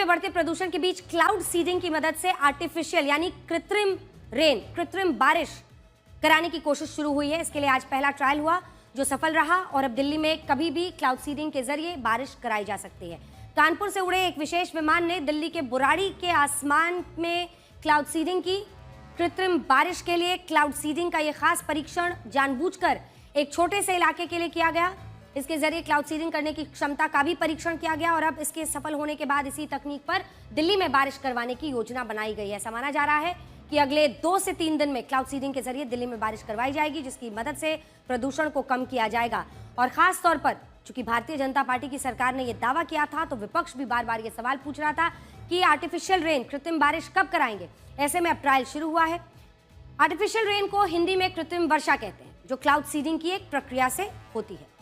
में बढ़ते प्रदूषण के बीच क्लाउड सीडिंग की मदद से आर्टिफिशियल यानी कृत्रिम बारिश कराने की कोशिश शुरू हुई है। इसके लिए आज पहला ट्रायल हुआ जो सफल रहा और अब दिल्ली में कभी भी क्लाउड सीडिंग के जरिए बारिश कराई जा सकती है। कानपुर से उड़े एक विशेष विमान ने दिल्ली के बुराड़ी के आसमान में क्लाउड सीडिंग की। कृत्रिम बारिश के लिए क्लाउड सीडिंग का यह खास परीक्षण जानबूझकर एक छोटे से इलाके के लिए किया गया। इसके जरिए क्लाउड सीडिंग करने की क्षमता का भी परीक्षण किया गया और अब इसके सफल होने के बाद इसी तकनीक पर दिल्ली में बारिश करवाने की योजना बनाई गई है। ऐसा माना जा रहा है कि अगले 2 से 3 दिन में क्लाउड सीडिंग के जरिए दिल्ली में बारिश करवाई जाएगी, जिसकी मदद से प्रदूषण को कम किया जाएगा। और खास तौर पर चूंकि भारतीय जनता पार्टी की सरकार ने यह दावा किया था, तो विपक्ष भी बार बार यह सवाल पूछ रहा था कि आर्टिफिशियल रेन, कृत्रिम बारिश कब कराएंगे। ऐसे में अब ट्रायल शुरू हुआ है। आर्टिफिशियल रेन को हिंदी में कृत्रिम वर्षा कहते हैं, जो क्लाउड सीडिंग की एक प्रक्रिया से होती है।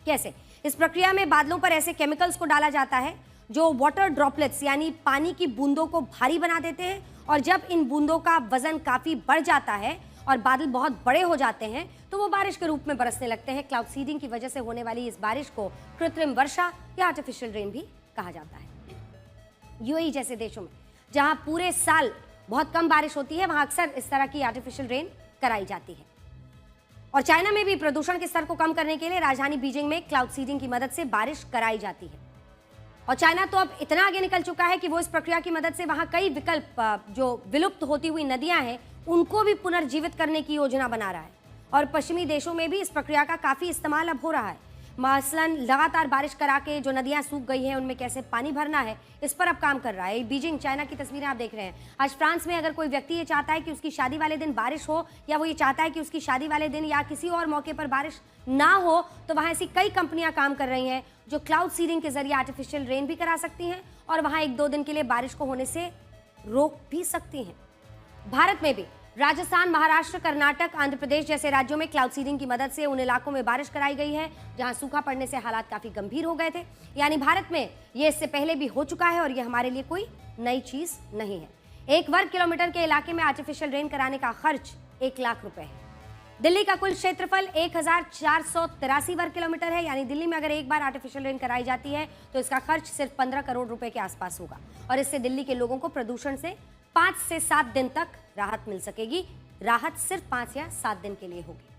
कैसे? इस प्रक्रिया में बादलों पर ऐसे केमिकल्स को डाला जाता है जो वाटर ड्रॉपलेट्स यानी पानी की बूंदों को भारी बना देते हैं, और जब इन बूंदों का वजन काफी बढ़ जाता है और बादल बहुत बड़े हो जाते हैं तो वो बारिश के रूप में बरसने लगते हैं। क्लाउड सीडिंग की वजह से होने वाली इस बारिश को कृत्रिम वर्षा या आर्टिफिशियल रेन भी कहा जाता है। यूएई जैसे देशों में जहां पूरे साल बहुत कम बारिश होती है, वहां अक्सर इस तरह की आर्टिफिशियल रेन कराई जाती है। और चाइना में भी प्रदूषण के स्तर को कम करने के लिए राजधानी बीजिंग में क्लाउड सीडिंग की मदद से बारिश कराई जाती है। और चाइना तो अब इतना आगे निकल चुका है कि वो इस प्रक्रिया की मदद से वहां कई विकल्प जो विलुप्त होती हुई नदियां हैं उनको भी पुनर्जीवित करने की योजना बना रहा है। और पश्चिमी देशों में भी इस प्रक्रिया का काफी इस्तेमाल अब हो रहा है। मसलन लगातार बारिश करा के जो नदियां सूख गई हैं उनमें कैसे पानी भरना है, इस पर अब काम कर रहा है। बीजिंग चाइना की तस्वीरें आप देख रहे हैं। आज फ्रांस में अगर कोई व्यक्ति ये चाहता है कि उसकी शादी वाले दिन बारिश हो, या वो ये चाहता है कि उसकी शादी वाले दिन या किसी और मौके पर बारिश ना हो, तो वहां ऐसी कई कंपनियां काम कर रही हैं जो क्लाउड सीडिंग के जरिए आर्टिफिशियल रेन भी करा सकती हैं और वहां 1-2 दिन के लिए बारिश को होने से रोक भी सकती हैं। भारत में भी राजस्थान, महाराष्ट्र, कर्नाटक, आंध्र प्रदेश जैसे राज्यों में क्लाउड सीडिंग की मदद से उन इलाकों में बारिश कराई गई है जहां सूखा पड़ने से हालात काफी गंभीर हो गए थे। यानी भारत में ये इससे पहले भी हो चुका है और ये हमारे लिए कोई नई चीज नहीं है। 1 वर्ग किलोमीटर के इलाके में आर्टिफिशियल रेन कराने का खर्च 1 लाख रुपए है। दिल्ली का कुल क्षेत्रफल 1483 वर्ग किलोमीटर है। यानी दिल्ली में अगर एक बार आर्टिफिशियल रेन कराई जाती है तो इसका खर्च सिर्फ 15 करोड़ रुपए के आसपास होगा और इससे दिल्ली के लोगों को प्रदूषण से 5 से 7 दिन तक राहत मिल सकेगी। राहत सिर्फ 5 या 7 दिन के लिए होगी।